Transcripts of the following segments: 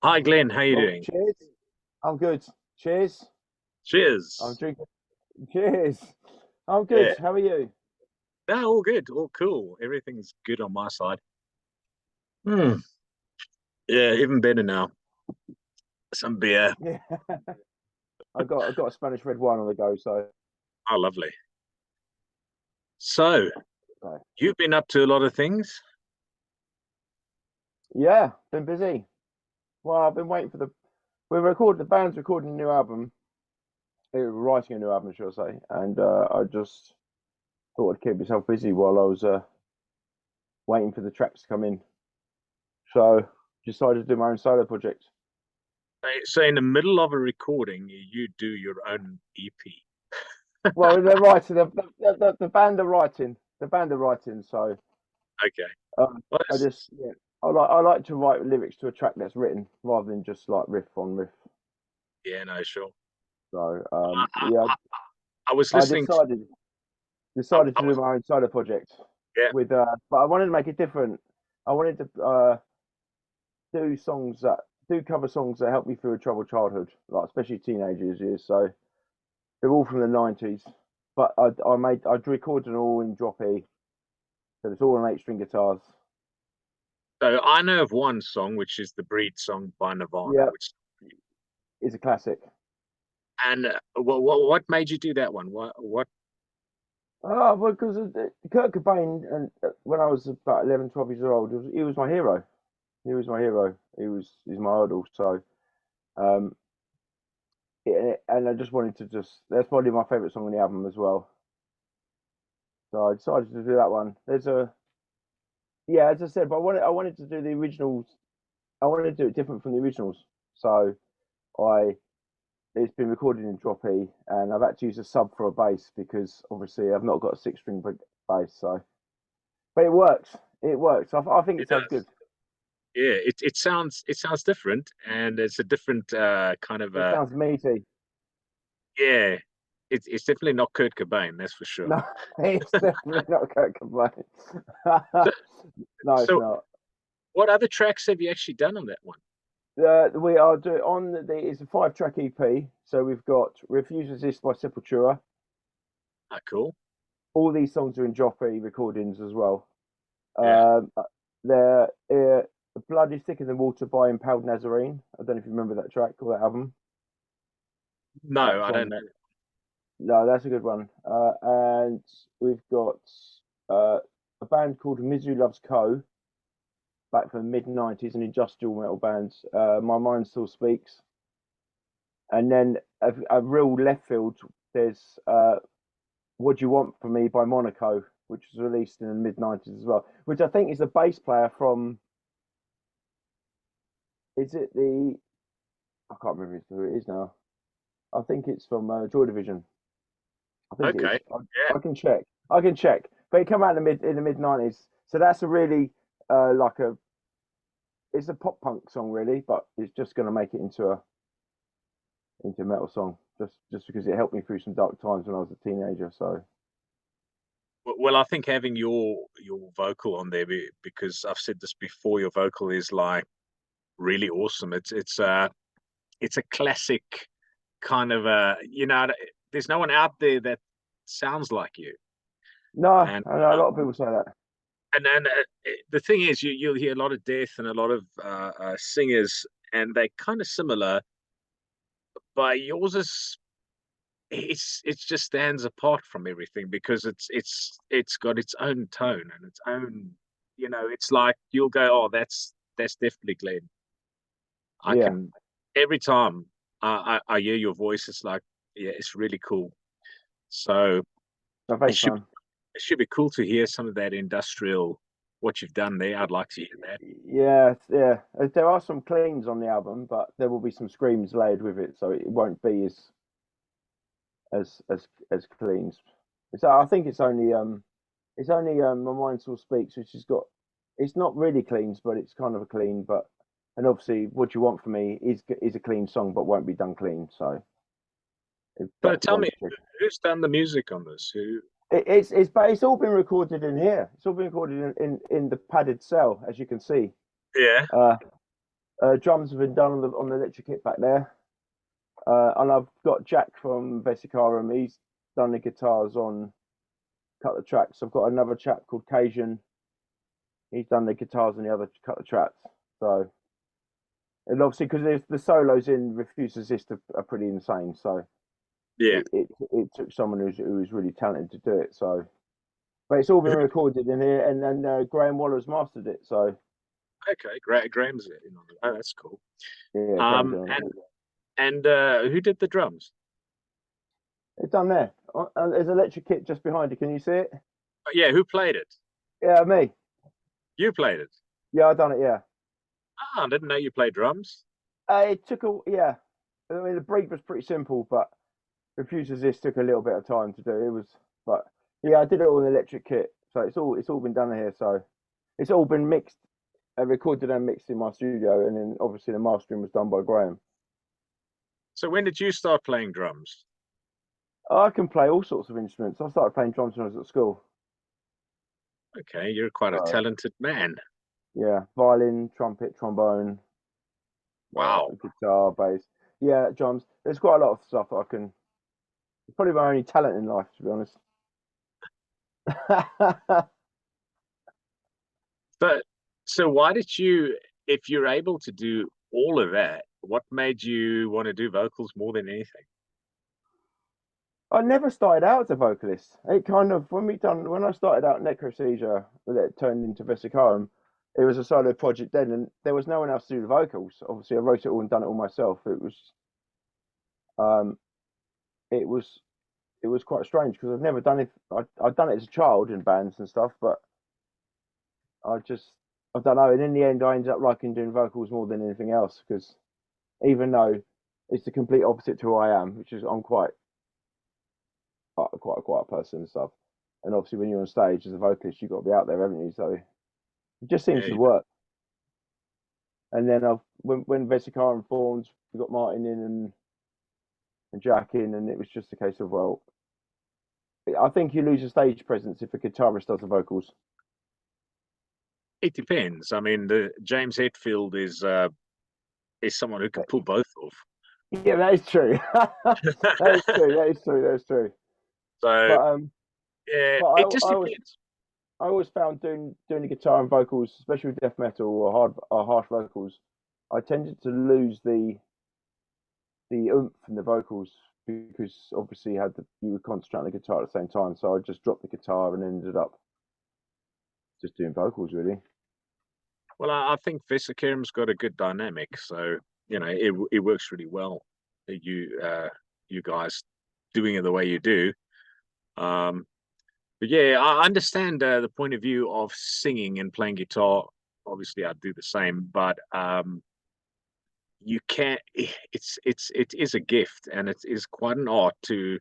Hi Glenn, how you Oh, doing? cheers. I'm good. Cheers. I'm Cheers. drinking. Cheers. I'm good. Yeah, How are you? no, all good, all cool. Everything's good on my side. Hmm. Yeah, even better now. Some beer. Yeah. I got a Spanish red wine on the go, so Oh, lovely. So, so, you've been up to a lot of things. yeah, been busy. Well, I've been waiting for the band's recording a new album. Writing a new album, should I say? And I just thought I'd keep myself busy while I was waiting for the tracks to come in. So decided to do my own solo project. So, in the middle of a recording, you do your own EP. Well, they're writing. The band are writing. The band are writing. So Okay. Um, Well, I just yeah, I like to write lyrics to a track that's written rather than just like riff on riff. yeah, no, sure. So I, I, yeah, I I was I listening to, decided I to do was, my own solo project yeah, with but I wanted to make it different. I wanted to do songs that do cover songs that help me through a troubled childhood, like especially teenagers years. So they're all from the '90s, but I recorded them all in drop E, so it's all on 8 string guitars. so I know of one song, which is the Breed song by Nirvana, Yeah, which, it's a classic. and what made you do that one? What, Oh, well, because Kurt Cobain, and when I was about 11, 12 years old, he was my hero. He was my hero. He's my idol. So, um, and I just wanted to that's probably my favorite song on the album as well. So I decided to do that one. Yeah, as I said, but I wanted to do the originals. I wanted to do it different from the originals. So I, it's been recorded in drop E, and I've had to use a sub for a bass because obviously I've not got a 6 string bass. So, but it works. It works. I think it it sounds does? good. Yeah, it sounds different, and it's a different kind of It sounds meaty. yeah. It's definitely not Kurt Cobain, that's for sure. No, it's definitely not Kurt Cobain. So, No, it's so not. what other tracks have you actually done on that one? We are doing it's a 5 track EP. So we've got Refuse Resist by Sepultura. Ah, cool. All these songs are in Joffrey recordings as well. Yeah. Um, they're Blood is Thicker Than Water by Impaled Nazarene. I don't know if you remember that track or that album. No, That's I don't on. know. No, that's a good one. And we've got uh, a band called Misery Loves Co. Back from the mid '90s, an industrial metal band. My Mind Still Speaks, and then a real left field. There's What Do You Want From Me by Monaco, which was released in the mid '90s as well. Which I think is the bass player from. Is it the? I can't remember who it is now. I think it's from Joy Division. I think it Okay. is. Yeah. I can check. I can check. But it came out in the mid '90s. So that's a really like a it's a pop punk song really, but it's just going to make it into a metal song just because it helped me through some dark times when I was a teenager. So Well, I think having your vocal on there, because I've said this before, your vocal is like really awesome. It's a classic kind of there's no one out there that sounds like you. no, And I know a lot of people say that. the thing is, you'll hear a lot of death and a lot of singers, and they're kind of similar, but yours is it just stands apart from everything because it's got its own tone and its own, it's like you'll go, oh, that's definitely Glenn. I Yeah, can every time I hear your voice, it's like, yeah, it's really cool. So no it thanks, should man. it should be cool to hear some of that industrial what you've done there. I'd like to hear that. Yeah, yeah. There are some cleans on the album, but there will be some screams laid with it, so it won't be as cleans. So I think it's only My Mind Still Speaks, which has got it's not really cleans, but it's kind of a clean. But and obviously, What You Want From Me is a clean song, but won't be done clean. So So that's tell one me, trick. who's done the music on this? Who? It's all been recorded in here. It's all been recorded in the padded cell, as you can see. Yeah. Uh, Drums have been done on the electric kit back there, and I've got Jack from Vesicarum. He's done the guitars on a couple of tracks. I've got another chap called Cajun. He's done the guitars on the other couple of tracks. So, and obviously because the solos in Refuse Resist are pretty insane. So Yeah. it took someone who was really talented to do it. So, but it's all been Who- recorded in here, and then Graham Waller's mastered it. So Okay, Graham's it. Oh, that's cool. yeah, Graham's Um, on and it. and who did the drums? It's done there. There's an electric kit just behind you. Can you see it? Oh, yeah, who played it? Yeah, me. You played it. Yeah, I done it. Yeah. Ah, I didn't know you played drums. It took a yeah. I mean, the break was pretty simple, but Refusers this took a little bit of time to do. It was, but yeah, I did it all in electric kit, so it's all been done here. So it's all been mixed, recorded and mixed in my studio, and then obviously the mastering was done by Graham. So when did you start playing drums? I can play all sorts of instruments. I started playing drums when I was at school. Okay, you're quite a So talented man. yeah, violin, trumpet, trombone, Wow. guitar, bass. Yeah, drums. There's quite a lot of stuff that I can. It's probably my only talent in life, to be honest. But so why did you, if you're able to do all of that, what made you want to do vocals more than anything? I never started out as a vocalist. It kind of when I started out Necroseizure, it turned into Vesicarum. It was a solo project then, and there was no one else to do the vocals. Obviously, I wrote it all and done it all myself. Um, it was, it was quite strange because I've never done it. I'd done it as a child in bands and stuff, but I just, I don't know. And in the end, I ended up liking doing vocals more than anything else because even though it's the complete opposite to who I am, which is I'm quite a quiet person and stuff. And obviously, when you're on stage as a vocalist, you've got to be out there, haven't you? So it just seems Yeah, to work. And then when Vesicarum formed, we got Martin in and Jack in, and it was just a case of, well, I think you lose your stage presence if a guitarist does the vocals. it depends. I mean, the James Hetfield is someone who can pull both off. Yeah, that is true. That is true. That is true. That is true. So But yeah, but it just depends. I always found doing the guitar and vocals, especially with death metal or harsh vocals, I tended to lose the oomph from the vocals because obviously you were concentrating on the guitar at the same time. So I just dropped the guitar and ended up just doing vocals really. Well, I think Vesakerum's got a good dynamic, so it works really well. You guys doing it the way you do. Um, but yeah, I understand the point of view of singing and playing guitar. Obviously, I do the same, but you can't. It is a gift, and it is quite an art to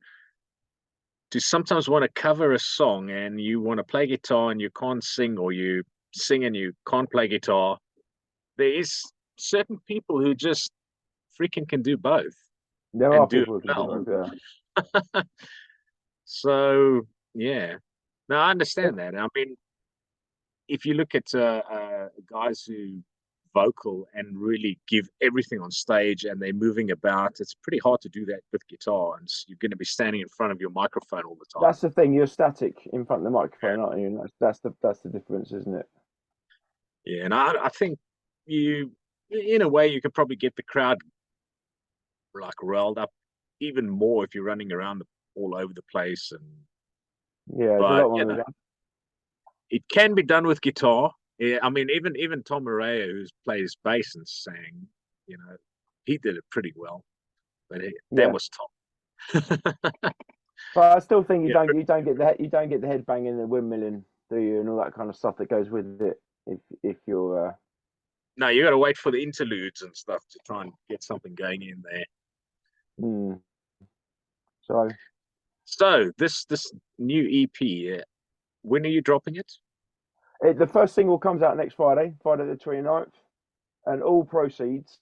sometimes want to cover a song and you want to play guitar and you can't sing, or you sing and you can't play guitar. There is certain people who just freaking can do both There are and do people who it can do well. both. Yeah. So yeah, no, I understand that. I mean, if you look at guys who vocal and really give everything on stage and they're moving about, it's pretty hard to do that with guitar, and you're going to be standing in front of your microphone all the time. That's the thing. You're static in front of the microphone, aren't you? And that's the difference, isn't it? Yeah, and I think you, in a way, you could probably get the crowd like riled up even more if you're running around all over the place. And Yeah, there's a but lot more. it can be done with guitar. Yeah, I mean, even Tom Araya, who plays bass and sang, he did it pretty well. But that Yeah, was Tom. but I still think Yeah, you don't get the head banging and the windmilling, do you, and all that kind of stuff that goes with it. If you're no, you got to wait for the interludes and stuff to try and get something going in there. mm, so So this new EP, when are you dropping it? the first single comes out next Friday, Friday the 29th, and all proceeds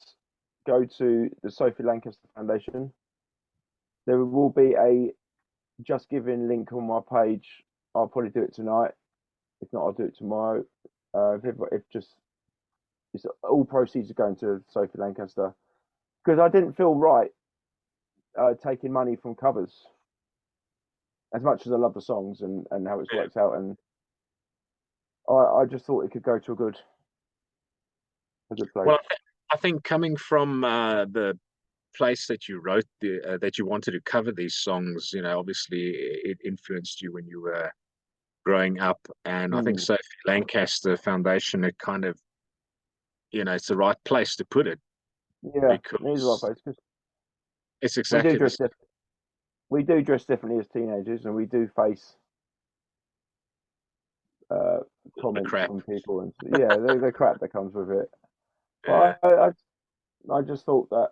go to the Sophie Lancaster Foundation. There will be a Just Giving link on my page. I'll probably do it tonight. If not, I'll do it tomorrow. If just it's all proceeds are going to Sophie Lancaster because I didn't feel right taking money from covers as much as I love the songs and how it's Yeah. worked out, and I just thought it could go to a good place. Well, I think coming from the place that you wrote that you wanted to cover these songs, obviously it influenced you when you were growing up, and I think Hmm. Sophie Lancaster Foundation, it kind of, it's the right place to put it Yeah, it is the right because place because it's we do exactly the dress we do dress differently as teenagers, and we do face uh, the comments crap. from people, and yeah, the crap that comes with it. Yeah, But I just thought that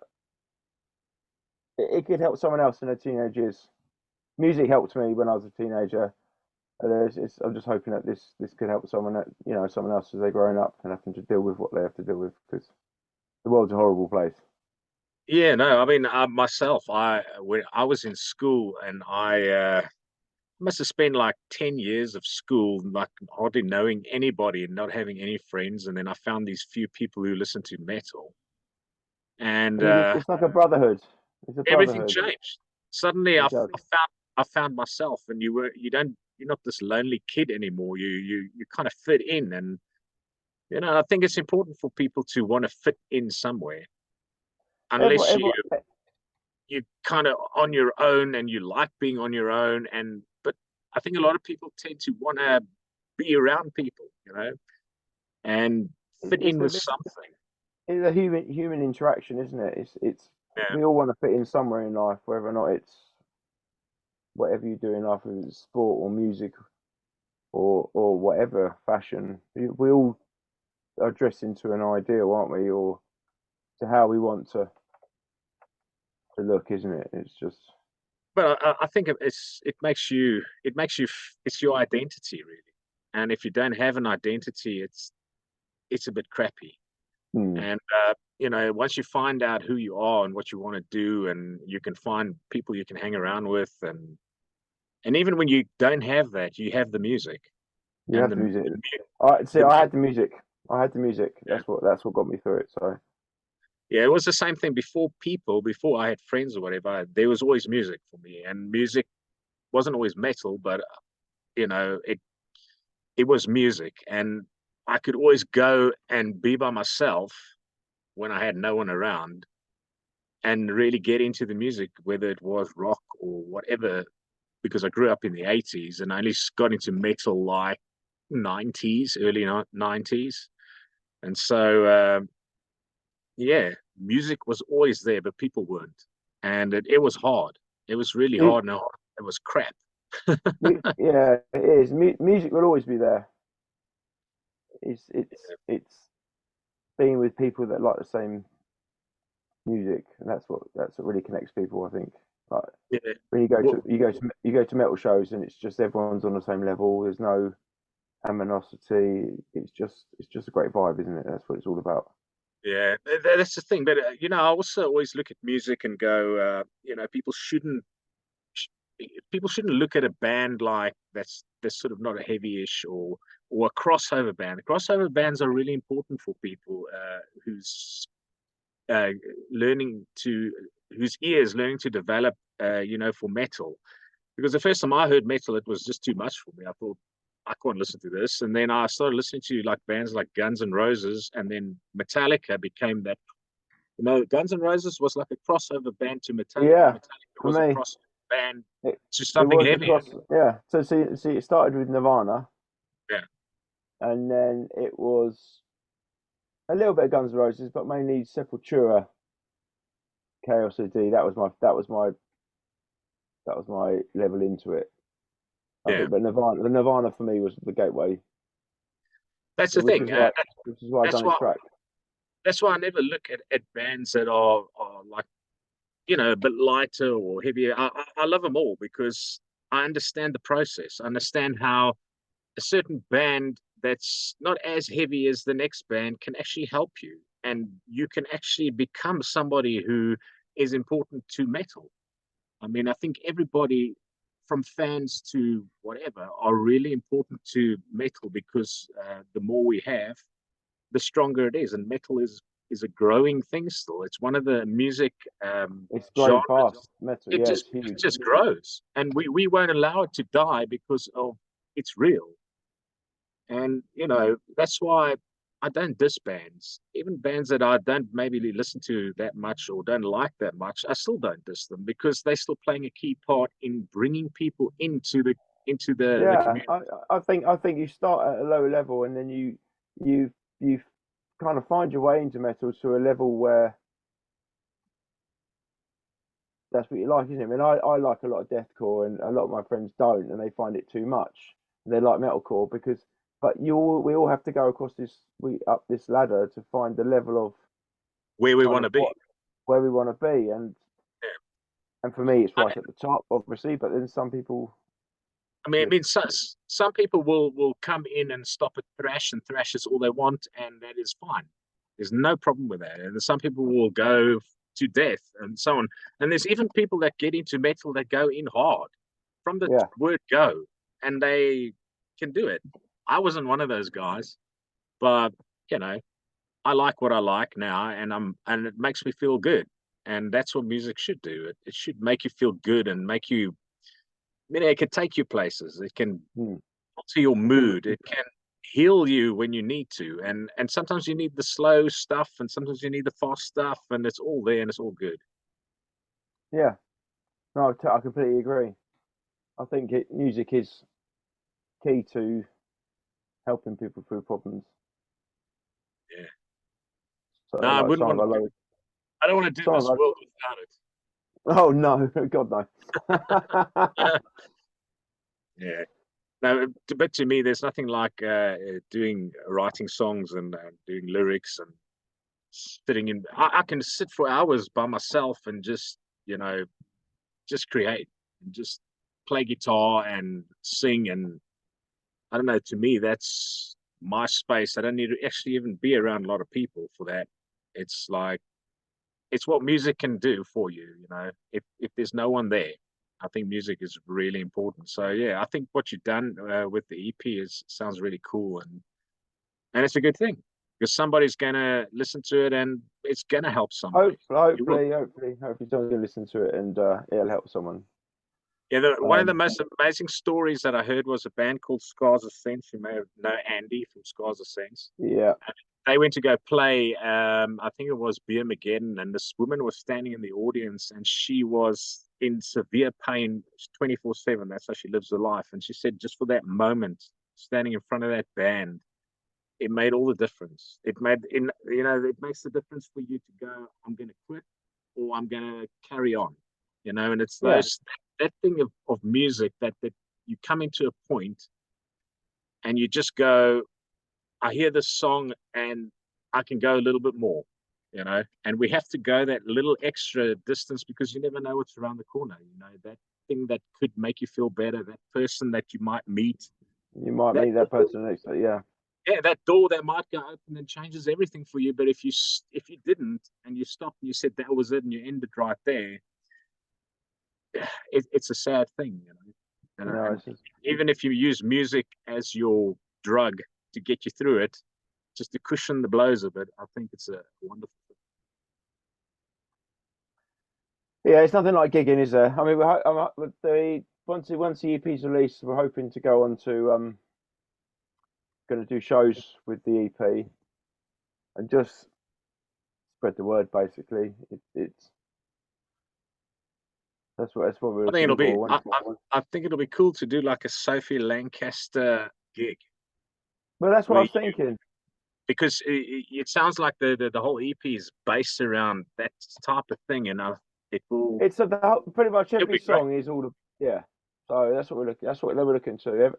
it could help someone else in their teenage years. Music helped me when I was a teenager. And I'm just hoping that this could help someone else as they're growing up and having to deal with what they have to deal with because the world's a horrible place. yeah. No, I mean, myself, when I was in school, and I must have spent like 10 years of school, like hardly knowing anybody and not having any friends. And then I found these few people who listened to metal, and It's like a brotherhood. It's a everything brotherhood. changed. Suddenly, It does. I found myself, and you're not this lonely kid anymore. You kind of fit in, and I think it's important for people to want to fit in somewhere, Everyone, unless everyone, you kind of on your own and you like being on your own. And but I think a lot of people tend to want to be around people, and fit it's in a with this something. it's a human interaction, isn't it? It's Yeah, we all want to fit in somewhere in life, whether or not it's whatever you do in life, whether it's sport or music or whatever fashion. We all are dressing to an ideal, aren't we? Or to how we want to look, isn't it? It's just but I think it's your identity really. And if you don't have an identity, it's a bit crappy. hmm. And once you find out who you are and what you want to do, and you can find people you can hang around with, and even when you don't have that, you have the music You and have the music. I see. the I had the music. I had the music. yeah. That's what got me through it. So Yeah, it was the same thing before I had friends or whatever. There was always music for me, and music wasn't always metal, but it was music, and I could always go and be by myself when I had no one around, and really get into the music, whether it was rock or whatever, because I grew up in the 80s and I only got into metal like 90s, early 90s. And so, yeah, music was always there, but people weren't. And it was hard. It was really it, hard. No, it was crap. yeah, it is. Music will always be there. It's being with people that like the same music, and that's what really connects people. I think. Like Yeah. when you go to Well, metal shows, and it's just everyone's on the same level. There's no animosity. It's just a great vibe, isn't it? That's what it's all about. yeah, that's the thing. But I also always look at music and go, sh- people shouldn't look at a band like that's sort of not a heavy-ish or a crossover band. Crossover bands are really important for people who's uh, learning to whose ears learning to develop, for metal. Because the first time I heard metal, it was just too much for me. I thought I can't listen to this, and then I started listening to like bands like Guns N' Roses, and then Metallica became that. Guns N' Roses was like a crossover band to Metallica. Yeah, Metallica for was a me, crossover band it to it something was heavier. across. Yeah. So see, it started with Nirvana, Yeah, and then it was a little bit of Guns N' Roses, but mainly Sepultura, Chaos AD. That was my level into it. I yeah. think, but Nirvana for me was the gateway, That's the which thing. is why which is why I That's done this why track. that's why I never look at bands that are like a bit lighter or heavier. I love them all because I understand the process. I understand how a certain band that's not as heavy as the next band can actually help you, and you can actually become somebody who is important to metal. I mean, I think everybody from fans to whatever are really important to metal because the more we have, the stronger it is. And metal is a growing thing still. It's one of the music It's growing genres. fast. Metal, It yeah, just it's huge. it just grows, and we won't allow it to die because of it's real. And that's why I don't diss bands, even bands that I don't maybe listen to that much or don't like that much. I still don't diss them because they're still playing a key part in bringing people into the Yeah, community. I think you start at a lower level and then you kind of find your way into metal to a level where that's what you like, isn't it? I mean, I like a lot of deathcore, and a lot of my friends don't, and they find it too much. They like metalcore because, but we all have to go across up this ladder to find the level of Where we kind want of to be. where we want to be, Yeah. and for me, it's I, right at the top, obviously. But then some people I just, mean, some people will come in and stop at thrash, and thrash is all they want, and that is fine. There's no problem with that. And some people will go to death and so on. And there's even people that get into metal that go in hard from the yeah, word go, and they can do it. I wasn't one of those guys, but you know, I like what I like now, and it makes me feel good. And that's what music should do. It should make you feel good and make you. I mean, it can take you places. It can mm, alter your mood. It can heal you when you need to, and sometimes you need the slow stuff, and sometimes you need the fast stuff, and it's all there and it's all good. yeah. No, I completely agree. I think music is key to helping people through problems. Yeah. So No, I like wouldn't some want of to our do. low, I don't want to do some of this our, world without oh no, God no. it. Yeah. No, but to me, there's nothing like doing writing songs and doing lyrics and sitting in. I can sit for hours by myself and you know just create and just play guitar and sing. And I don't know, to me that's my space. I don't need to actually even be around a lot of people for that. It's like it's what music can do for you, if there's no one there. I think music is really important. So yeah, I think what you've done with the EP is sounds really cool, and it's a good thing because somebody's gonna listen to it and it's gonna help somebody. You will. Hopefully, someone's gonna listen to it and it'll help someone. Yeah, one of the Um, most amazing stories that I heard was a band called Scars of Sense. You may know Andy from Scars of Sense. yeah, They went to go play. I think it was Beer Mageddon, and this woman was standing in the audience, and she was in severe pain, 24/7. That's how she lives her life. And she said, just for that moment, standing in front of that band, it made all the difference. It makes the difference for you to go, I'm going to quit or I'm going to carry on. And it's yeah, that thing of music that you come into a point and you just go, I hear this song and I can go a little bit more. And we have to go that little extra distance because you never know what's around the corner. That thing that could make you feel better, that person that you might meet, you might that meet that person next to yeah, yeah, that door that might go open and changes everything for you. But if you didn't and you stopped and you said that was it and you ended right there, it's a sad thing. no, And it's just, even if you use music as your drug to get you through it, just to cushion the blows of it, I think it's a wonderful thing. yeah, it's nothing like gigging, is there? I mean, once the EP's released, we're hoping to go on to going to do shows with the EP and just spread the word. Basically, it's that's what we're I think looking it'll be. for. I think it'll be cool to do like a Sophie Lancaster gig Well, that's what I where was thinking. because it sounds like the whole EP is based around that type of thing, and it will It's pretty much it'll every be great. song is all the yeah. So that's what we're looking. That's what they were looking to.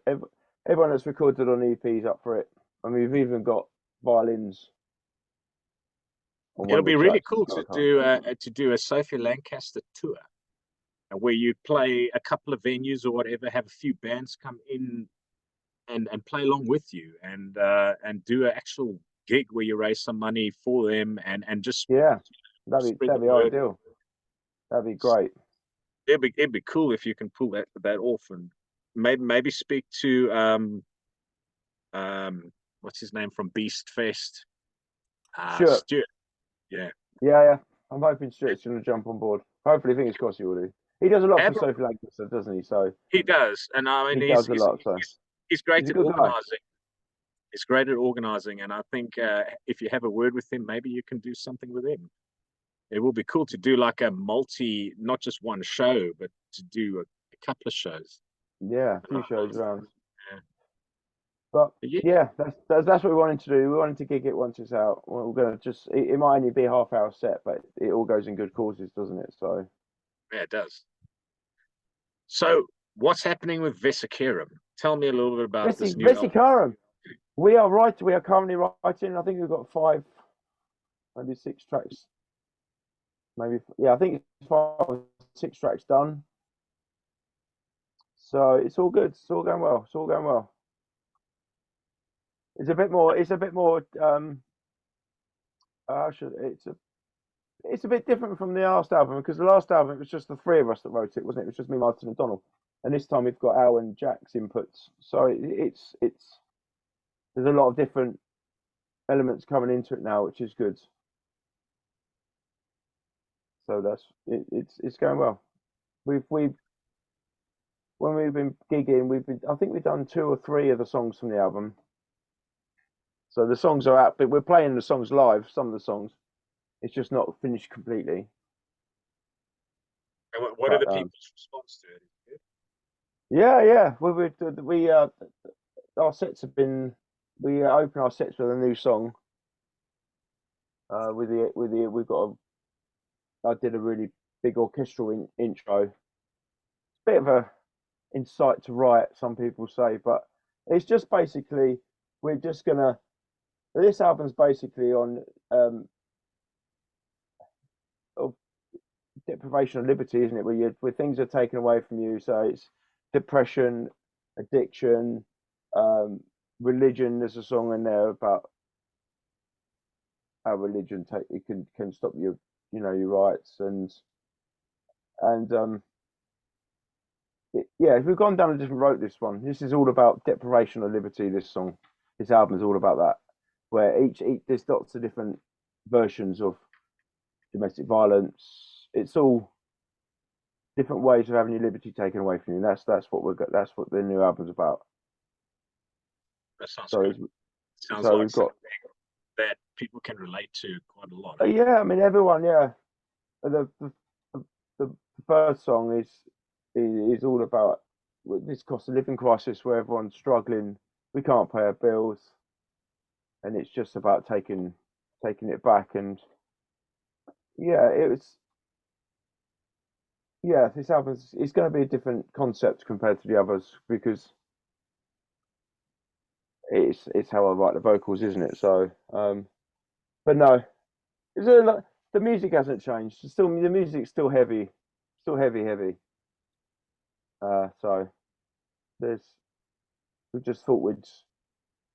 Everyone that's recorded on EPs up for it. I mean, we've even got violins on one It'll of the be really tracks. cool to do a Sophie Lancaster tour where you play a couple of venues or whatever, have a few bands come in and play along with you, and do an actual gig where you raise some money for them and just Yeah, spread the that'd be word. ideal. That'd be great. It'd be cool if you can pull that off, and maybe speak to what's his name from Beast Fest. Sure. Stuart. Yeah. Yeah, yeah. I'm hoping Stuart's going to jump on board. Hopefully, fingers crossed he will do. He does a lot for Have Sophie Lancaster, doesn't he? So He does, and I he mean, does a lot. So he's he's great a at good guy. organising. He's great at organising, and I think if you have a word with him, maybe you can do something with him. It will be cool to do like a multi, not just one show, but to do a couple of shows. Yeah, a few shows around. Yeah. But Yeah, yeah, that's what we wanted to do. We wanted to gig it once it's out. We're gonna just it might only be a half-hour set, but it all goes in good causes, doesn't it? So yeah, it does. So, what's happening with Vesicarium? Tell me a little bit about this new album. Vesicarum. We are currently writing. I think we've got 5, maybe 6 tracks. Maybe yeah, I think it's 5 or 6 tracks done. So it's all good. It's all going well. It's all going well. It's a bit more. It's a bit more. It's a bit different from the last album because the last album it was just the 3 of us that wrote it, wasn't it? It was just me, Martin, and Donald. And this time we've got Al and Jack's inputs. So it's there's a lot of different elements coming into it now, which is good. So it's going well. We've when we've been gigging, I think we've done 2 or 3 of the songs from the album. So the songs are out, but we're playing the songs live. Some of the songs, it's just not finished completely. And what are But the people's response to it? yeah, yeah, we our sets have been we open our sets with a new song. We've got I did a really big orchestral intro. It's a bit of a insight to write, some people say, but it's just basically we're just gonna. This album's basically on of deprivation of liberty, isn't it? Where things are taken away from you. So it's depression, addiction, religion. There's a song in there about how religion it can stop your rights and yeah, we've gone down a different road. This one, this is all about deprivation of liberty. This album is all about that. Where each there's lots of different versions of domestic violence. It's all different ways of having your liberty taken away from you. That's what the new album's about. That sounds So good. Sounds so like we've got that people can relate to quite a lot. yeah. I mean everyone. Yeah, the first song is all about this cost of living crisis where everyone's struggling. We can't pay our bills, and it's just about taking it back. And yeah, it was yeah. This album's it's going to be a different concept compared to the others because it's how I write the vocals, isn't it? So, but no, it's a lot, the music hasn't changed. It's still the music's still heavy. So there's we just thought we'd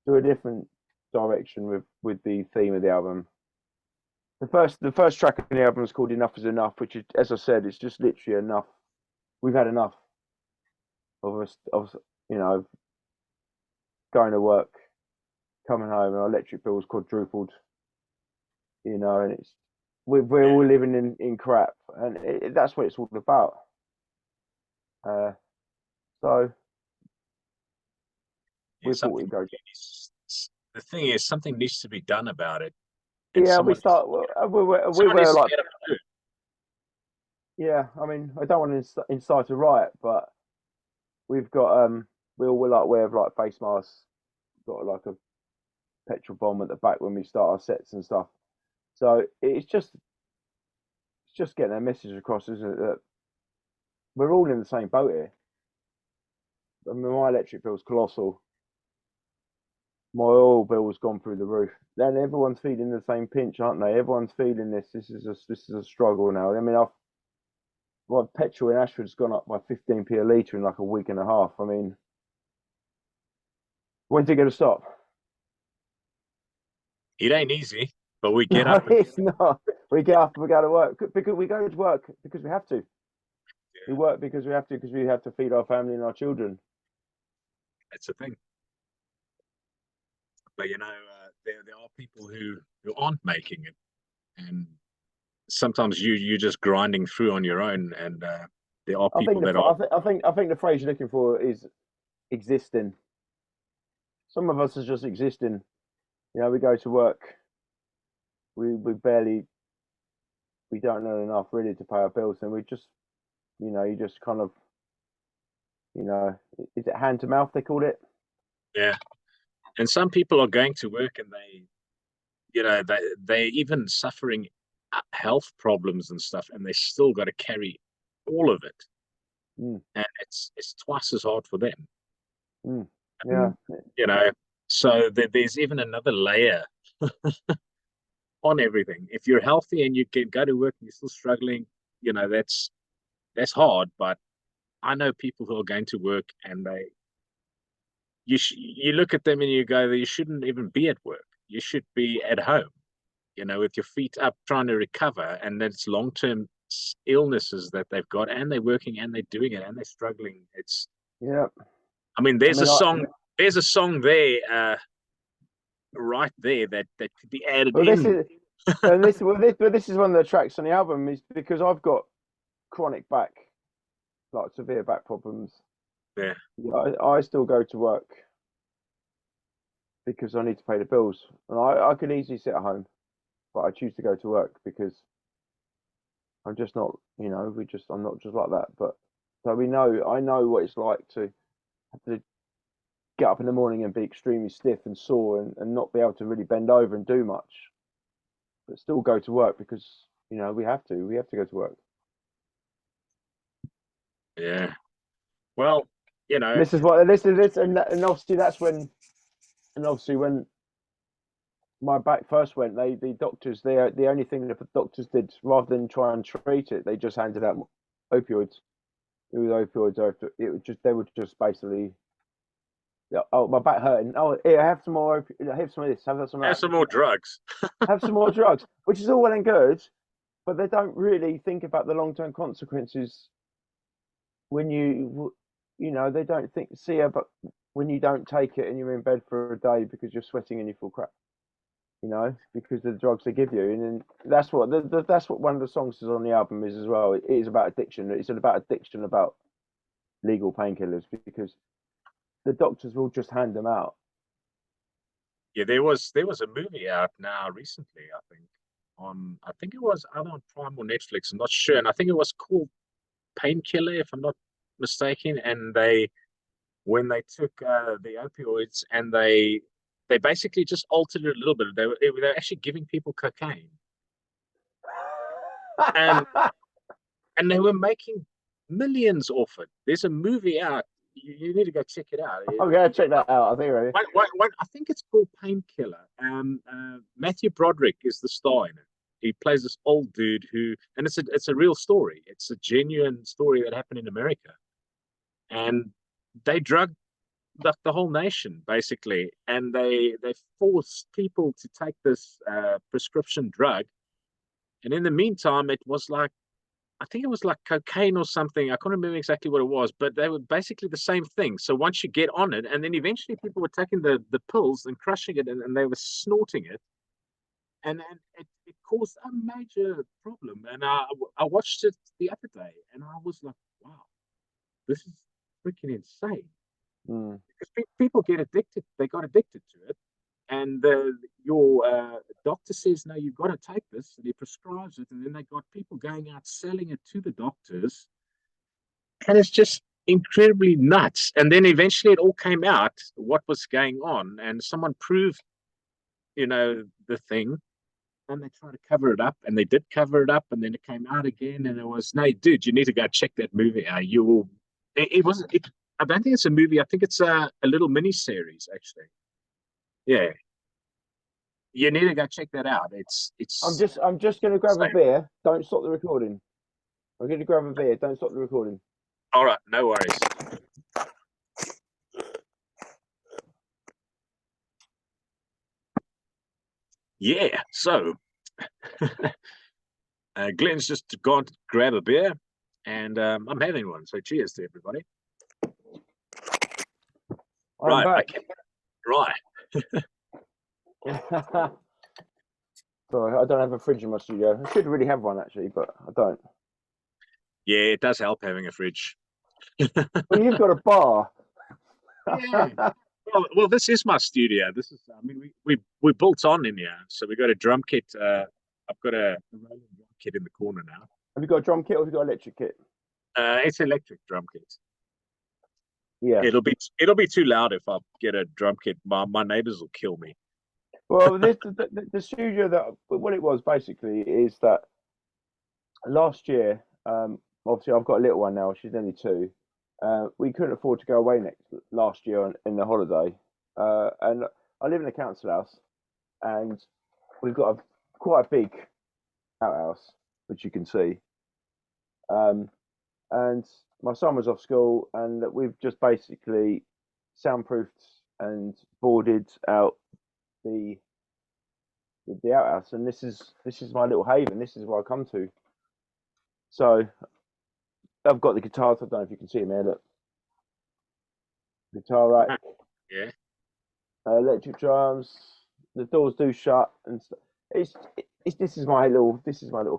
do a different direction with the theme of the album. The first track of the album is called "Enough Is Enough," which is, as I said, it's just literally enough. We've had enough of us of going to work, coming home, and our electric bills quadrupled. And it's we're all living in crap, and that's what it's all about. Uh, so Yeah, we thought something. we'd go. The thing is, something needs to be done about it, and Yeah, someone we someone needs were to like, get up to do it. yeah. I mean, I don't want to incite a riot, but we've got we all like wear like face masks, got like a petrol bomb at the back when we start our sets and stuff. So it's just getting a message across, isn't it? That we're all in the same boat here. I mean, my electric bill's colossal. My oil bill's gone through the roof. Then everyone's feeling the same pinch, aren't they? Everyone's feeling this. This is a struggle now. I mean, my petrol in Ashford's gone up by 15p a litre in like a week and a half. I mean, when's it going to stop? It ain't easy, but we get No, up and it's not. We get up and we go to work because we go to work because we have to. We yeah, work because we have to feed our family and our children. it's a thing. But there are people who aren't making it, and sometimes you're just grinding through on your own, and there are I think people that are. I think the phrase you're looking for is existing. Some of us are just existing. You know, we go to work, we barely, we don't earn enough really to pay our bills, and we just, you know, you just kind of, you know, is it hand to mouth they called it? Yeah, and some people are going to work and they're even suffering health problems and stuff, and they still got to carry all of it, Mm, and it's twice as hard for them. mm, yeah, And, you know, so there's even another layer on everything. If you're healthy and you can go to work and you're still struggling, that's hard. But I know people who are going to work and you look at them and you go, you shouldn't even be at work. You should be at home, with your feet up, trying to recover. And that's long term illnesses that they've got, and they're working and they're doing it and they're struggling. yeah. I mean, I mean, there's a song there, right there that could be added well, this in. is, and this, well, this is one of the tracks on the album is because I've got chronic back, like severe back problems. Yeah. Yeah, I still go to work because I need to pay the bills, and I could easily sit at home, but I choose to go to work because I'm just not, you know, I'm not just like that. But so I know what it's like to have to get up in the morning and be extremely stiff and sore and not be able to really bend over and do much, but still go to work because, you know, we have to go to work. Yeah. Well, This is what this is this, and obviously that's when, and obviously when my back first went, the doctors, the only thing that the doctors did rather than try and treat it, they just handed out opioids. It was opioids. It was just they would just basically, yeah, oh, my back hurting. Oh, here, have some more. Have some of this. Have some of have that. some more drugs. Have some more drugs, which is all well and good, but they don't really think about the long term consequences when you know, they don't think see about when you don't take it and you're in bed for a day because you're sweating and you feel crap. You know, because of the drugs they give you, and then that's what one of the songs is on the album is as well. It is about addiction. It's about addiction, about legal painkillers because the doctors will just hand them out. Yeah, there was a movie out now recently, I think it was either on Prime or Netflix, I'm not sure. And I think it was called Painkiller, if I'm not mistaken. And when they took the opioids and they basically just altered it a little bit. They were actually giving people cocaine. And and they were making millions off it. There's a movie out. You need to go check it out. I'm gonna check that out. I think really. I think it's called Painkiller. Matthew Broderick is the star in it. He plays this old dude and it's a real story. It's a genuine story that happened in America, and they drugged the whole nation basically, and they forced people to take this prescription drug, and in the meantime, it was like I think it was like cocaine or something. I can't remember exactly what it was, but they were basically the same thing. So once you get on it, and then eventually people were taking the pills and crushing it, and they were snorting it, and it caused a major problem. And I watched it the other day, and I was like, wow, this is freaking insane. Mm. Because people get addicted, they got addicted to it, and your doctor says, no, you've got to take this, and he prescribes it, and then they got people going out selling it to the doctors, and it's just incredibly nuts. And then eventually it all came out what was going on, and someone proved, the thing, and they tried to cover it up, and they did cover it up, and then it came out again, and it was, no, dude, you need to go check that movie out. You will. It wasn't. I don't think it's a movie. I think it's a little mini series, actually. Yeah, you need to go check that out. It's I'm just gonna grab a insane. beer. Don't stop the recording. I'm gonna grab a beer. Don't stop the recording. All right, no worries. Yeah, so Glenn's just gone to grab a beer, and I'm having one. So cheers to everybody. I'm Right, back. okay, right. Sorry, I don't have a fridge in my studio. I should really have one actually, but I don't. Yeah, it does help having a fridge. Well, you've got a bar. Yeah. Well, this is my studio. This is, I mean, we built on in here, so we got a drum kit. I've got a rolling drum kit in the corner now. Have you got a drum kit or have you got an electric kit? It's electric drum kit. Yeah. It'll be too loud if I get a drum kit. My neighbors will kill me. Well, the studio that what it was basically is that last year, obviously I've got a little one now. She's only 2. We couldn't afford to go away last year in the holiday, and I live in a council house, and we've got quite a big outhouse, which you can see. Um, and my son was off school, and we've just basically soundproofed and boarded out the the outhouse, and this is my little haven. This is where I come to. So I've got the guitars. I don't know if you can see them here. Look, guitar rack, Yeah. electric drums. The doors do shut, and it's this is my little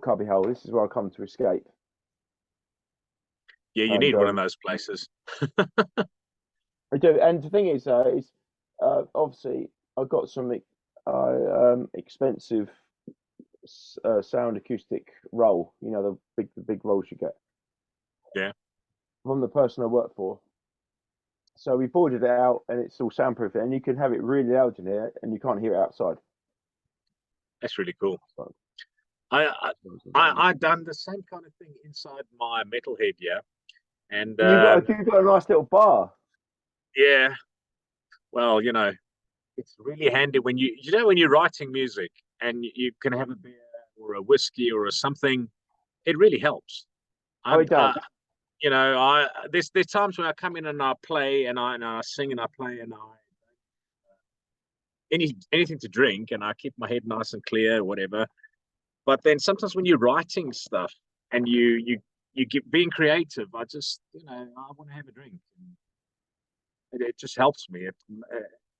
cubby hole. This is where I come to escape. Yeah, you And need one of those places. I do. And the thing is obviously I got some expensive sound acoustic roll. You know the big rolls you get Yeah, from the person I work for. So we boarded it out, and it's all soundproof, and you can have it really loud in here, and you can't hear it outside. that's really cool. So, I I done the same kind of thing inside my metalhead, yeah, and and you've got a nice little bar. yeah. Well, it's really handy when when you're writing music and you can have a beer or a whiskey or a something. It really helps. Oh, I, it does. I there's times when I come in and I play and I sing and I play and I anything to drink and I keep my head nice and clear, whatever. But then sometimes when you're writing stuff and you get being creative, I just I want to have a drink. It just helps me.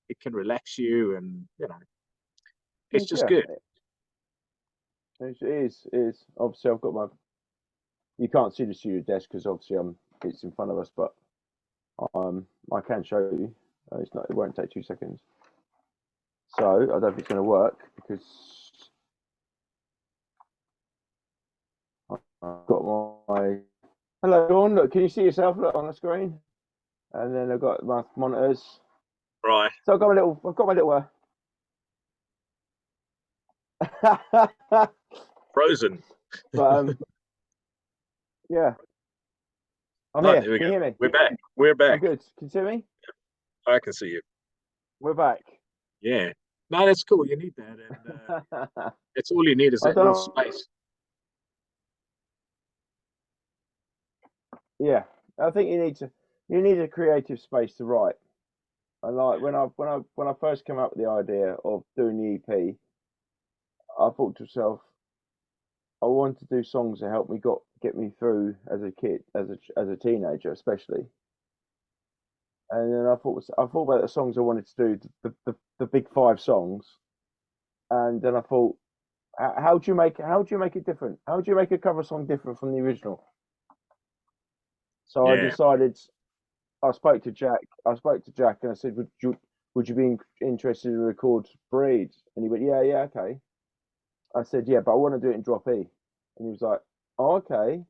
It can relax you, and it's just Yeah, good. it is. Obviously, I've got my. You can't see the studio desk because obviously it's in front of us, but I can show you. It's not. It won't take 2 seconds. So I don't know if it's going to work because I've got my. Hello, Dawn. Look, can you see yourself? Look on the screen, and then I've got my monitors. Right, So I've got my little. frozen. But yeah, I'm Oh, here. there we Can go. you hear me? We're back. We're I'm back. good. Can you see me? I can see you. We're back. Yeah. No, that's cool. You need that, and that's all you need is I that don't little know. space. Yeah, I think you need a creative space to write. And like when I first came up with the idea of doing the EP, I thought to myself, I wanted to do songs that help me get me through as a kid, as a teenager, especially. And then I thought about the songs I wanted to do, the big 5 songs. And then I thought, how do you make it different? How do you make a cover song different from the original? So I Yeah. decided I spoke to Jack. And I said, "Would you be interested to record Breed?" And he went, "Yeah, yeah, okay." I said, "Yeah, but I want to do it in drop E." And he was like, "Oh, okay."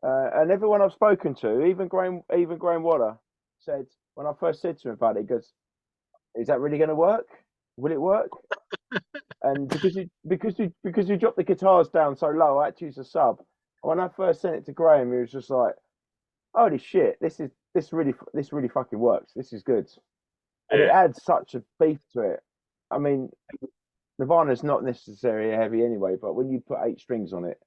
And everyone I've spoken to, even Graham Waller, said when I first said to him about it, he goes, "Is that really going to work? Will it work?" And because you dropped the guitars down so low, I had to use a sub. When I first sent it to Graham, he was just like, "Holy shit! This really fucking works. This is good." And it Yeah. adds such a beef to it. I mean, Nirvana's not necessarily heavy anyway, but when you put 8 strings on it,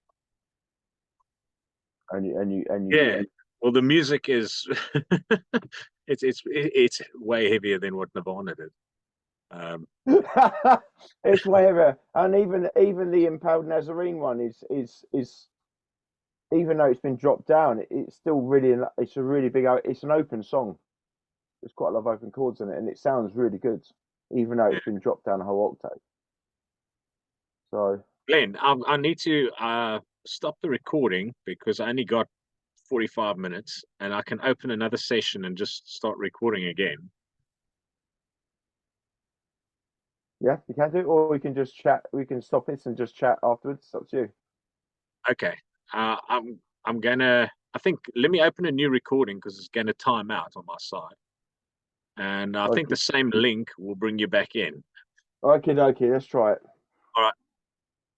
and you Yeah. Well, the music is it's way heavier than what Nirvana did. Um, it's way over, and even the Impaled Nazarene one is even though it's been dropped down, it's still really it's a really big it's an open song. There's quite a lot of open chords in it, and it sounds really good. even though Yeah. it's been dropped down a whole octave. So Glenn, I need to stop the recording because I only got 45 minutes and I can open another session and just start recording again. yeah, you can do it, or we can just chat. We can stop this and just chat afterwards. It's up to you. Okay. I'm gonna I think let me open a new recording because it's gonna time out on my side. And I think the Okay, same link will bring you back in. okay, let's try it.